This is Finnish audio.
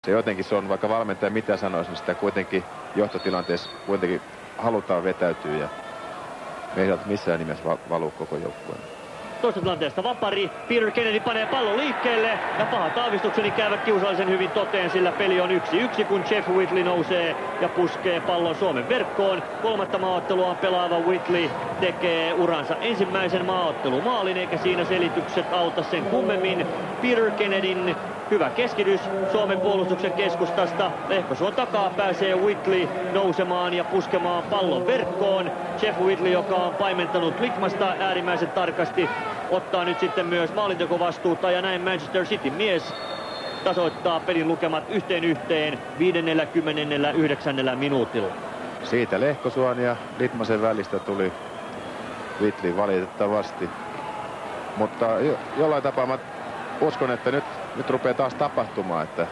Se on, vaikka valmentaja mitä sanoisi, niin sitä kuitenkin johtotilanteessa kuitenkin halutaan vetäytyä ja me ei missään nimessä valuu koko joukkueen. Toisesta tilanteesta vapari. Peter Kennedy panee pallon liikkeelle ja pahat aavistukseni käyvät kiusallisen hyvin toteen, sillä peli on 1-1, kun Jeff Whitley nousee ja puskee pallon Suomen verkkoon. Kolmatta maaottelua pelaava Whitley tekee uransa ensimmäisen maaottelumaalin, eikä siinä selitykset auta sen kummemmin. Peter Kennedyn hyvä keskitys Suomen puolustuksen keskustasta. Lehkosuon takaa pääsee Whitley nousemaan ja puskemaan pallon verkkoon. Jeff Whitley, joka on paimentanut Litmasta äärimmäisen tarkasti, ottaa nyt sitten myös maalintekovastuuta ja näin Manchester City mies tasoittaa pelin lukemat 1-1 59. minuutilla. Siitä Lehkosuon ja Litmasen välistä tuli Whitley valitettavasti. Mutta jollain tapaa mä uskon, että nyt rupeaa taas tapahtumaan, että